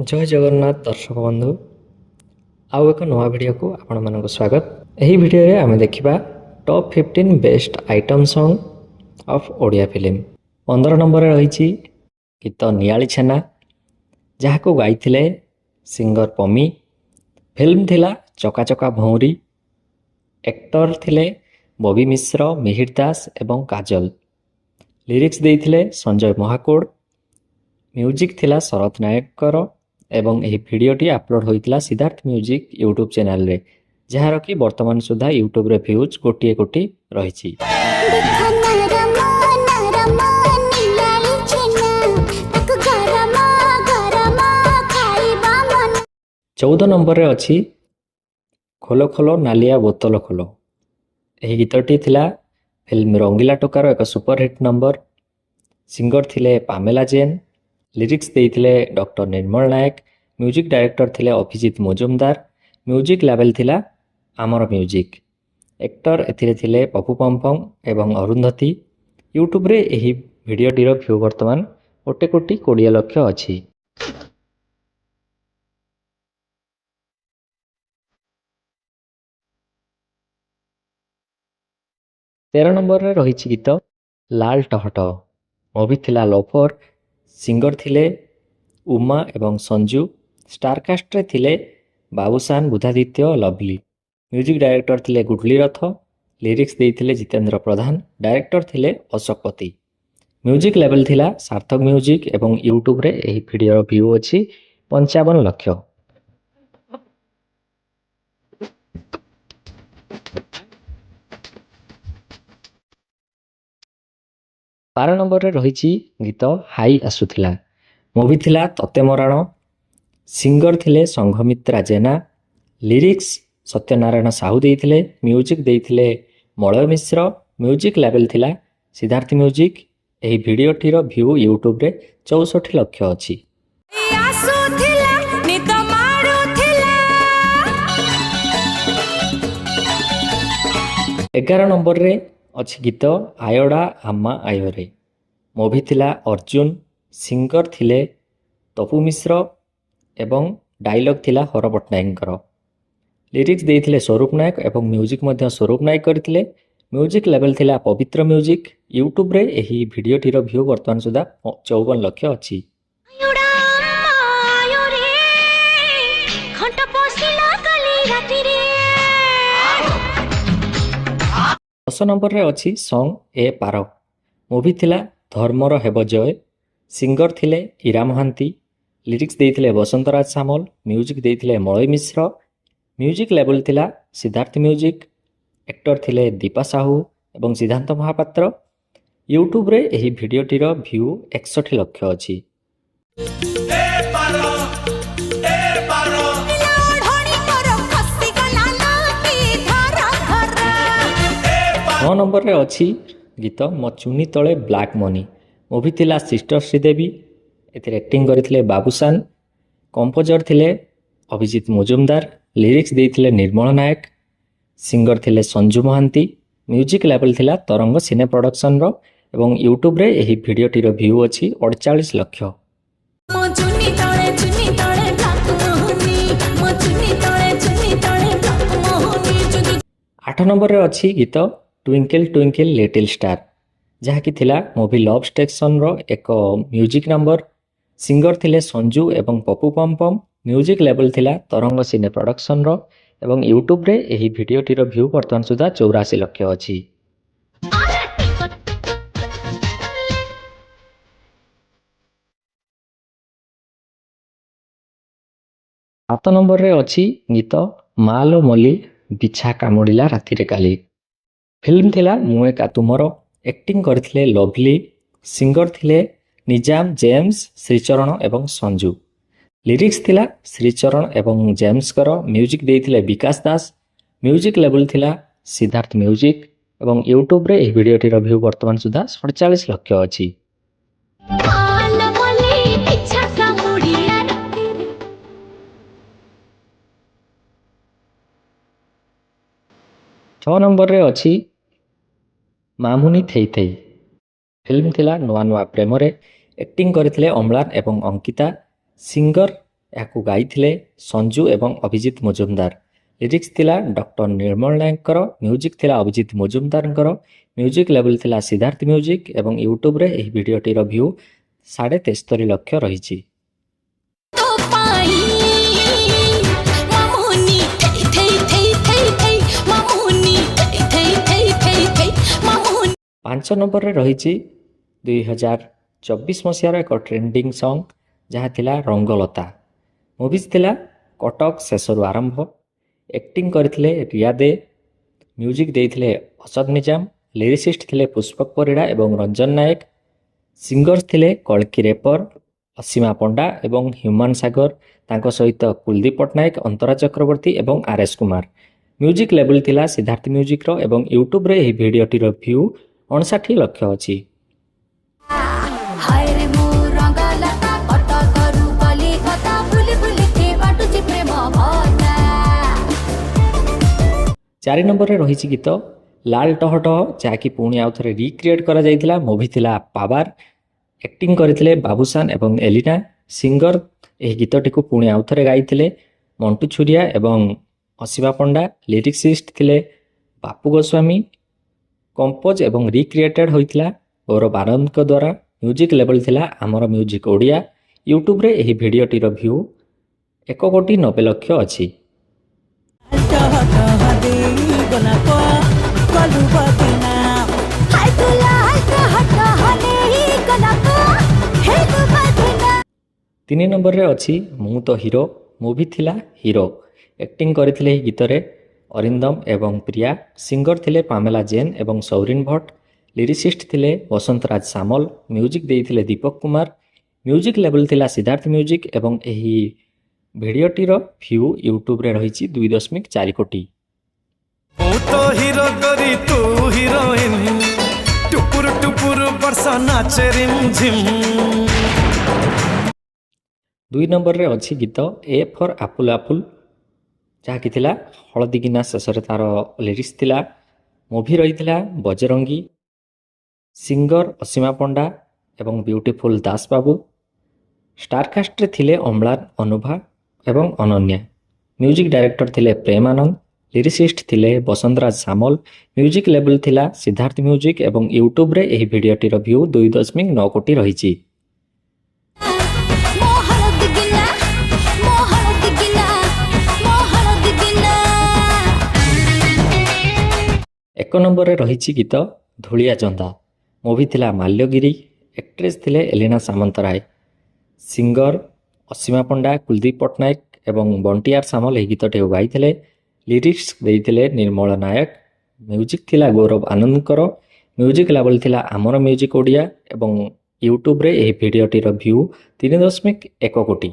जय जगन्नाथ दर्शक बंधु आउ एक नवा वीडियो को आपण मानक स्वागत। यही वीडियो रे आमे देखिबा top 15 best item song of Odia film. 15 number रे रहिछि गीत नियाली छेना जहाको गाइथिले सिंगर पमी। फिल्म थिला चका चका भौरी। एक्टर थिले बबी मिश्र, मिहिर दास एवं काजल। लिरिक्स देइथिले संजय महाकोड। म्यूजिक थिला शरद नायकर एवं यह भिडियोटी अपलोड होता सिद्धार्थ म्यूजिक यूट्यूब चैनल रे जार कि वर्तमान सुधा यूट्यूब रे व्यूज गोटे कोटी रही। 14 नंबर रे अछि खोलो खोलो नालिया बोतल खोलो। यह गीतटी थिला फिल्म रंगीला टोकार एक सुपरहिट नंबर। सिंगर थिले पामेला जेन। लिरिक्स देइथिले डॉक्टर निर्मल नायक। म्यूजिक डायरेक्टर थिले अभिजीत मजुमदार। म्यूजिक लेवल थिला आमर म्यूजिक। एक्टर एथिरे थिले पप्पू पमपम एवं अरुंधति। यूट्यूब रे एही भिडियोटीर व्यू वर्तमान 1,20 लाख अछि। तेरह नंबर रे रही गीत लाल टहट। मूवी थिला लोफर। सिंगर थिले उमा एवं संजू। स्टारकास्ट रे थिले बाबूसान, बुधादित्य, लवली। म्यूजिक डायरेक्टर थिले गुडली रथ। लिरिक्स देइथिले जितेंद्र प्रधान। डायरेक्टर थिले अशोकपति। म्यूजिक लेवल थिला सार्थक म्यूजिक एवं यूट्यूब रे एही वीडियो व्यू अछि 55 लाख। 12 नंबर रे रही गीत हाई आसुथिला। मूवी थिला तते मराण। सिंगर थिले संघमित्रा जेना। लिरिक्स सत्यनारायण साहू देइथिले। म्यूजिक देइथिले मलय मिश्र। म्यूजिक लेवल थिला सिद्धार्थ म्यूजिक। एही भिडियोटीर व्यू यूट्यूब रे 64 लाख अछि। 11 नंबर रे अछि गीत आयोडा आम्मा आयोरे। मूवी थिला अर्जुन। सिंगर थिले तपु मिश्र एवं डायलॉग थिला हर पट्टनायकर। लिरिक्स देइथिले स्वरूप नायक एवं म्यूजिक मध्य स्वरूप नायक करथिले। म्यूजिक लेवल थिला पवित्र म्यूजिक। यूट्यूब रे एही भिडियोटीर व्यू वर्तमान सुधा 54 लाख अछि। 10 नंबर रे अछि सॉन्ग ए पार। मूवी थिला धर्मर हेब जय। सिंगर थिले ईरा महांती। लिरिक्स देइथिले बसंतराज सामल। म्यूजिक देइथिले मलय मिश्र। म्यूजिक लेवल थिला सिद्धार्थ म्यूजिक। एक्टर थिले दीपा साहू एवं सिद्धांत महापात्र। यूट्यूब रे एही भिडियोटीर व्यू 61 लाख अछि। 9 नंबर रे अछि गीत मो चुनी तले ब्लैक मनी। मूवी थिला सिस्टर श्रीदेवी। एथिरे एक्टिंग करथिले बाबूसान। कंपोजर थिले अभिजीत मजुमदार। लिरिक्स देइथिले निर्मल नायक। सिंगर थिले संजू महांती। म्यूजिक लेवल थिला तरंग सिने प्रोडक्शन रो एवं यूट्यूब रे एही भिडियोटीर व्यू अछि 48 लाख। 8 नंबर रे अछि गीत ट्विंकल ट्विंकल लिटिल स्टार जहाँकि थिला मूवी लव स्टेशन रो एक म्यूजिक नंबर। सिंगर थिले संजू एवं पप्पू पमपम। म्यूजिक लेवल थिला तरंग सिने प्रोडक्शन रो एवं यूट्यूब रे एही भिडियोटीर व्यू वर्तमान सुधा 84 लाख अछि। 7 नंबर रे अछि गीत मालो मली बिछा कामुडिला रातिरे काली। फिल्म थिला मु एका तुमरो। एक्टिंग करथिले लवली। सिंगर थिले निजाम, जेम्स, श्रीचरण एवं संजू। लिरिक्स थिला श्रीचरण एवं जेम्स कर। म्यूजिक देइथिले विकास दास। म्यूजिक लेवल थिला सिद्धार्थ म्यूजिक एवं यूट्यूब रे एही भिडियोटीर व्यू वर्तमान सुधा 47 लाख अछि। 6 नंबर रे अछि मामुनी थेई थेई। फिल्म थिला नुआ नुआ प्रेम रे। एक्टिंग करथिले अम्लान एवं अंकिता। सिंगर ଏହାକୁ ଗାଇଥିଲେ ସଞ୍ଜୁ ଏବଂ ଅଭିଜିତ ମଜୁମଦାର। ଲିରିକ୍ସ ଥିଲା ଡକ୍ଟର ନିର୍ମଳ ନାୟକଙ୍କର, ମ୍ୟୁଜିକ୍ ଥିଲା ଅଭିଜିତ ମଜୁମଦାରଙ୍କର, ମ୍ୟୁଜିକ୍ ଲେବଲ୍ ଥିଲା ସିଦ୍ଧାର୍ଥ ମ୍ୟୁଜିକ୍ ଏବଂ ୟୁଟ୍ୟୁବରେ ଏହି ଭିଡ଼ିଓଟିର ଭ୍ୟୁ 73.5 ଲକ୍ଷ ରହିଛି। तो पाई मामुनी थई थई थई थई थई मामुनी थई थई थई थई थई मामुनी 5 ନମ୍ବରରେ ରହିଛି 2024 ମସିହାର ଏକ ଟ୍ରେଣ୍ଡିଂ ସଙ୍ଗ୍ ଯାହା ଥିଲା ରଙ୍ଗଲତା। ମୁଭିଜ୍ ଥିଲା କଟକ ଶେଷରୁ ଆରମ୍ଭ। ଆକ୍ଟିଂ କରିଥିଲେ ରିୟା ଦେ, ମ୍ୟୁଜିକ୍ ଦେଇଥିଲେ ଅସଦ ନିଜାମ, ଲିରିସିଷ୍ଟ ଥିଲେ ପୁଷ୍ପକ ପରିଡ଼ା ଏବଂ ରଞ୍ଜନ ନାୟକ, ସିଙ୍ଗର୍ସ ଥିଲେ କଳ୍କି ରେପର, ଅସୀମା ପଣ୍ଡା ଏବଂ ହ୍ୟୁମାନ ସାଗର, ତାଙ୍କ ସହିତ କୁଲଦୀପ ପଟ୍ଟନାୟକ, ଅନ୍ତରା ଚକ୍ରବର୍ତ୍ତୀ ଏବଂ ଆର୍.ଏସ୍. କୁମାର। ମ୍ୟୁଜିକ୍ ଲେବଲ୍ ଥିଲା ସିଦ୍ଧାର୍ଥ ମ୍ୟୁଜିକ୍ର ଏବଂ ୟୁଟ୍ୟୁବରେ ଏହି ଭିଡ଼ିଓଟିର ଭ୍ୟୁ 59 ଲକ୍ଷ ଅଛି। हाय रे मो रंगलता कट करू गली कथा भूली भूली के बाटुची प्रेम भता 4 ନମ୍ବରରେ ରହିଛି ଗୀତ ଲାଲ ଟହ ଟହ, ଯାହାକି ପୁଣି ଆଉ ଥରେ ରିକ୍ରିଏଟ୍ କରାଯାଇଥିଲା। ମୁଭି ଥିଲା ପାୱାର। ଆକ୍ଟିଂ କରିଥିଲେ ବାବୁସାନ ଏବଂ ଏଲିନା। ସିଙ୍ଗର ଏହି ଗୀତଟିକୁ ପୁଣି ଆଉ ଥରେ ଗାଇଥିଲେ ମଣ୍ଟୁ ଛୁରିଆ ଏବଂ ଅସୀମା ପଣ୍ଡା। ଲିରିକ୍ସିଷ୍ଟ ଥିଲେ ବାପୁ ଗୋସ୍ୱାମୀ। କମ୍ପୋଜ ଏବଂ ରିକ୍ରିଏଟେଡ୍ ହୋଇଥିଲା ଗୌରବ ଆନନ୍ଦଙ୍କ ଦ୍ୱାରା। ମ୍ୟୁଜିକ୍ ଲେବଲ୍ ଥିଲା ଆମର ମ୍ୟୁଜିକ୍ ଓଡ଼ିଆ। ୟୁଟ୍ୟୁବରେ ଏହି ଭିଡ଼ିଓଟିର ଭ୍ୟୁ 1,90,00,000 ଅଛି। हाय तुला हट हने गलत हे तू बदना 3 ନମ୍ବରରେ ଅଛି ମୁଁ ତ ହିରୋ। ମୁଭି ଥିଲା ହିରୋ। ଆକ୍ଟିଂ କରିଥିଲେ ଏହି ଗୀତରେ ଅରିନ୍ଦମ ଏବଂ ପ୍ରିୟା। ସିଙ୍ଗର ଥିଲେ ପାମେଲା ଜେନ୍ ଏବଂ ସୌରିନ ଭଟ୍ଟ। ଲିରିସିଷ୍ଟ ଥିଲେ ବସନ୍ତରାଜ ସାମଲ। ମ୍ୟୁଜିକ୍ ଦେଇଥିଲେ ଦୀପକ କୁମାର। ମ୍ୟୁଜିକ୍ ଲେବଲ୍ ଥିଲା ସିଦ୍ଧାର୍ଥ ମ୍ୟୁଜିକ୍ ଏବଂ ଏହି ଭିଡ଼ିଓଟିର ଭ୍ୟୁ ୟୁଟ୍ୟୁବରେ ରହିଛି 2.4 କୋଟି। ମୁଁ ତ ହିରୋ କରି ତୁ ହିରୋଇନ ଟୁପୁର ଟୁପୁର ବର୍ଷା ନାଚେ ରିମ୍ ଝିମ୍ 2 ନମ୍ବରରେ ଅଛି ଗୀତ ଏ ଫର୍ ଆପୁଲ ଆପୁଲ, ଯାହାକି ଥିଲା ହଳଦୀ ଗିନା ଶେଷରେ ତାର ଲିରିକ୍ସ ଥିଲା। ମୁଭି ରହିଥିଲା ବଜରଙ୍ଗୀ। ସିଙ୍ଗର ଅସୀମା ପଣ୍ଡା ଏବଂ ବ୍ୟୁଟିଫୁଲ ଦାସ ବାବୁ। ଷ୍ଟାରକାଷ୍ଟରେ ଥିଲେ ଅମ୍ଳାନ, ଅନୁଭା ଏବଂ ଅନନ୍ୟା। ମ୍ୟୁଜିକ୍ ଡାଇରେକ୍ଟର ଥିଲେ ପ୍ରେମ ଆନନ୍ଦ। ଲିରିସିଷ୍ଟ ଥିଲେ ବସନ୍ତରାଜ ସାମଲ। ମ୍ୟୁଜିକ୍ ଲେବଲ୍ ଥିଲା ସିଦ୍ଧାର୍ଥ ମ୍ୟୁଜିକ୍ ଏବଂ ୟୁଟ୍ୟୁବରେ ଏହି ଭିଡ଼ିଓଟିର ଭ୍ୟୁ 2.9 କୋଟି ରହିଛି। मोहन दिगिना 1 ନମ୍ବରରେ ରହିଛି ଗୀତ ଧୂଳିଆ ଚନ୍ଦା। ମୁଭି ଥିଲା ମାଲ୍ୟଗିରି। ଆକ୍ଟ୍ରେସ୍ ଥିଲେ ଏଲିନା ସାମନ୍ତରାୟ। ସିଙ୍ଗର ଅସୀମା ପଣ୍ଡା, କୁଲଦୀପ ପଟ୍ଟନାୟକ ଏବଂ ବଣ୍ଟିଆର ସାମଲ ଏହି ଗୀତଟିକୁ ଗାଇଥିଲେ। ଲିରିକ୍ସ ଦେଇଥିଲେ ନିର୍ମଳ ନାୟକ। ମ୍ୟୁଜିକ୍ ଥିଲା ଗୌରବ ଆନନ୍ଦଙ୍କର। ମ୍ୟୁଜିକ୍ ଲେବଲ୍ ଥିଲା ଆମର ମ୍ୟୁଜିକ୍ ଓଡ଼ିଆ ଏବଂ ୟୁଟ୍ୟୁବରେ ଏହି ଭିଡ଼ିଓଟିର ଭ୍ୟୁ 3.1 କୋଟି।